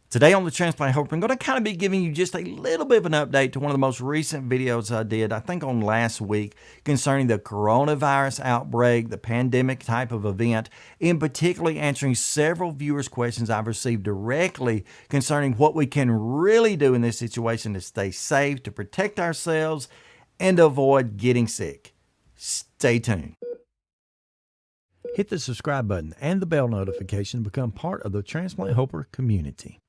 Today on the Transplant Helper, I'm going to kind of be giving you just a little bit of an update to one of the most recent videos I did, I think on last week, concerning the coronavirus outbreak, the pandemic type of event, in particularly answering several viewers' questions I've received directly concerning what we can really do in this situation to stay safe, to protect ourselves, and avoid getting sick. Stay tuned. Hit the subscribe button and the bell notification to become part of the Transplant Helper community.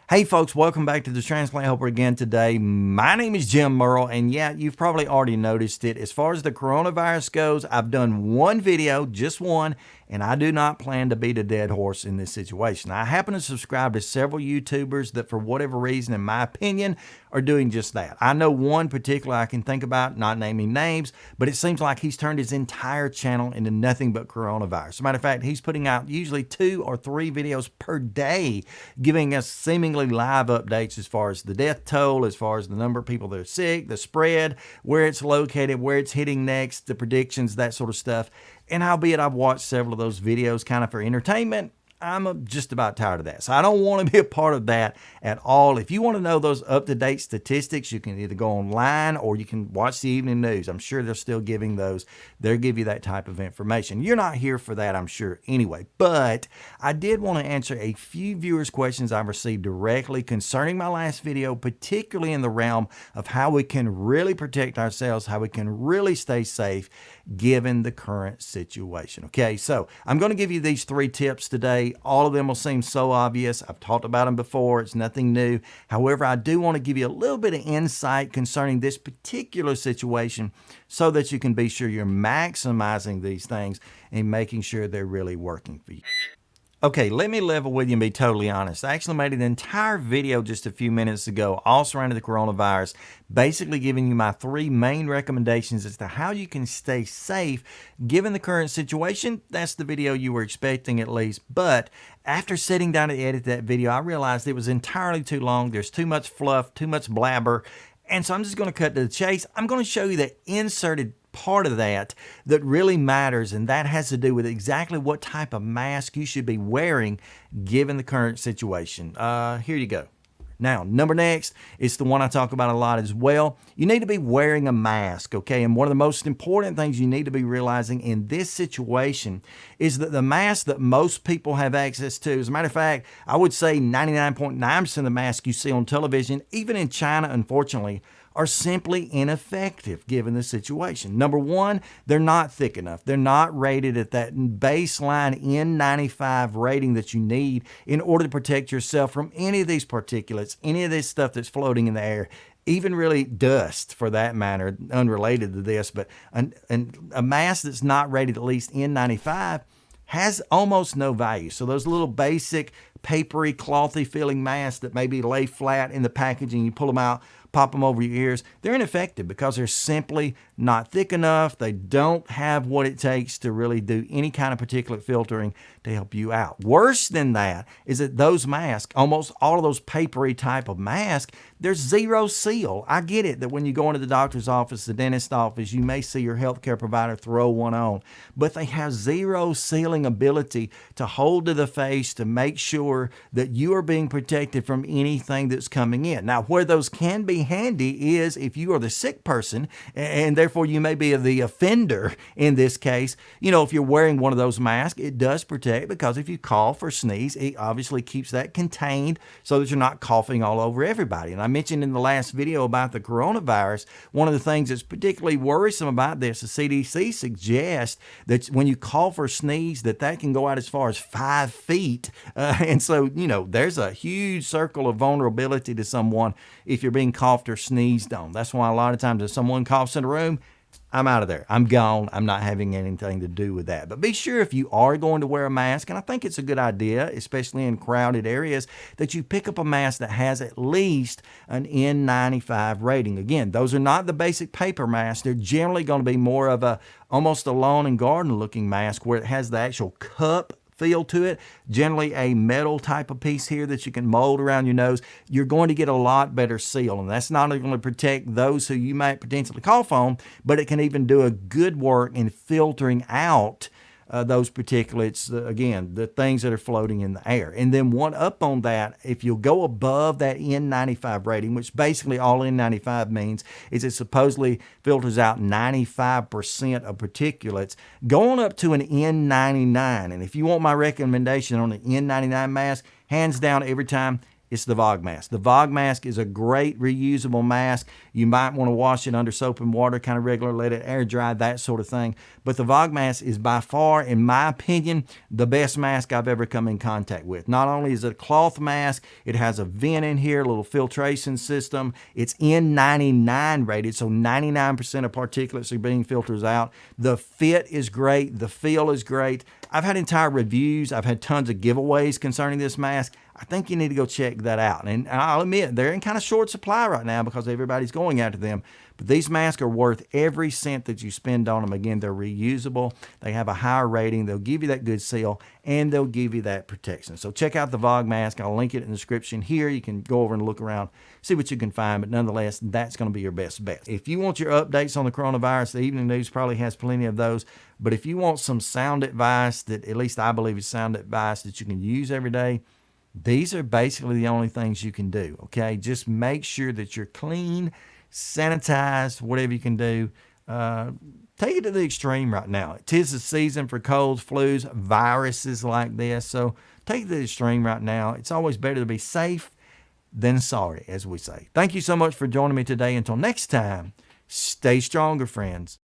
Hey folks, welcome back to the Transplant Helper again today. My name is Jim Merle, and yeah, you've probably already noticed it. As far as the coronavirus goes, I've done one video, just one, and I do not plan to beat a dead horse in this situation. I happen to subscribe to several YouTubers that for whatever reason, in my opinion, are doing just that. I know one particular I can think about, not naming names, but it seems like he's turned his entire channel into nothing but coronavirus. As a matter of fact, he's putting out usually 2 or 3 videos per day, giving us seemingly live updates as far as the death toll, as far as the number of people that are sick, the spread, where it's located, where it's hitting next, the predictions, that sort of stuff. And albeit I've watched several of those videos kind of for entertainment, I'm just about tired of that. So I don't want to be a part of that at all. If you want to know those up-to-date statistics, you can either go online or you can watch the evening news. I'm sure they're still giving those. They'll give you that type of information. You're not here for that, I'm sure, anyway. But I did want to answer a few viewers' questions I've received directly concerning my last video, particularly in the realm of how we can really protect ourselves, how we can really stay safe given the current situation. Okay, so I'm going to give you these 3 tips today. All of them will seem so obvious. I've talked about them before. It's nothing new. However, I do want to give you a little bit of insight concerning this particular situation so that you can be sure you're maximizing these things and making sure they're really working for you. Okay, let me level with you and be totally honest. I actually made an entire video just a few minutes ago all surrounding the coronavirus, basically giving you my 3 main recommendations as to how you can stay safe given the current situation. That's the video you were expecting at least, but after sitting down to edit that video, I realized it was entirely too long. There's too much fluff, too much blabber, and so I'm just going to cut to the chase. I'm going to show you the inserted part of that really matters, and that has to do with exactly what type of mask you should be wearing given the current situation. Here you go. Now, number next is the one I talk about a lot as well. You need to be wearing a mask, okay? And one of the most important things you need to be realizing in this situation is that the mask that most people have access to, as a matter of fact, I would say 99.9% of the masks you see on television, even in China, unfortunately, are simply ineffective given the situation. Number one, they're not thick enough. They're not rated at that baseline N95 rating that you need in order to protect yourself from any of these particulates, any of this stuff that's floating in the air, even really dust for that matter, unrelated to this. But a mask that's not rated at least N95 has almost no value. So those little basic papery, clothy feeling masks that maybe lay flat in the packaging, you pull them out, pop them over your ears, they're ineffective because they're simply not thick enough. They don't have what it takes to really do any kind of particulate filtering to help you out. Worse than that is that those masks, almost all of those papery type of masks, there's zero seal. I get it that when you go into the doctor's office, the dentist office, you may see your healthcare provider throw one on, but they have zero sealing ability to hold to the face to make sure that you are being protected from anything that's coming in. Now, where those can be handy is if you are the sick person, and therefore you may be the offender in this case. You know, if you're wearing one of those masks, it does protect, because if you cough or sneeze, it obviously keeps that contained so that you're not coughing all over everybody. And I mentioned in the last video about the coronavirus, one of the things that's particularly worrisome about this, the CDC suggests that when you cough or sneeze, that can go out as far as 5 feet. And so, you know, there's a huge circle of vulnerability to someone if you're being coughed or sneezed on. That's why a lot of times if someone coughs in a room, I'm out of there. I'm gone. I'm not having anything to do with that. But be sure if you are going to wear a mask, and I think it's a good idea, especially in crowded areas, that you pick up a mask that has at least an N95 rating. Again, those are not the basic paper masks. They're generally going to be more of almost a lawn and garden looking mask where it has the actual cup feel to it, generally a metal type of piece here that you can mold around your nose. You're going to get a lot better seal, and that's not only going to protect those who you might potentially cough on, but it can even do a good work in filtering out those particulates, again, the things that are floating in the air. And then one up on that, if you'll go above that N95 rating, which basically all N95 means is it supposedly filters out 95% of particulates, going up to an N99. And if you want my recommendation on the N99 mask, hands down every time, it's the Vog mask. The Vog mask is a great reusable mask. You might want to wash it under soap and water kind of regular, let it air dry, that sort of thing. But the Vog mask is by far, in my opinion, the best mask I've ever come in contact with. Not only is it a cloth mask, it has a vent in here, a little filtration system. It's N99 rated, so 99% of particulates are being filtered out. The fit is great. The feel is great. I've had entire reviews. I've had tons of giveaways concerning this mask. I think you need to go check that out. And I'll admit, they're in kind of short supply right now because everybody's going after them. But these masks are worth every cent that you spend on them. Again, they're reusable. They have a higher rating. They'll give you that good seal, and they'll give you that protection. So check out the Vog mask. I'll link it in the description here. You can go over and look around, see what you can find. But nonetheless, that's going to be your best bet. If you want your updates on the coronavirus, the Evening News probably has plenty of those. But if you want some sound advice that at least I believe is sound advice that you can use every day, these are basically the only things you can do, okay? Just make sure that you're clean, sanitized, whatever you can do. Take it to the extreme right now. 'Tis the season for colds, flus, viruses like this. So take it to the extreme right now. It's always better to be safe than sorry, as we say. Thank you so much for joining me today. Until next time, stay stronger, friends.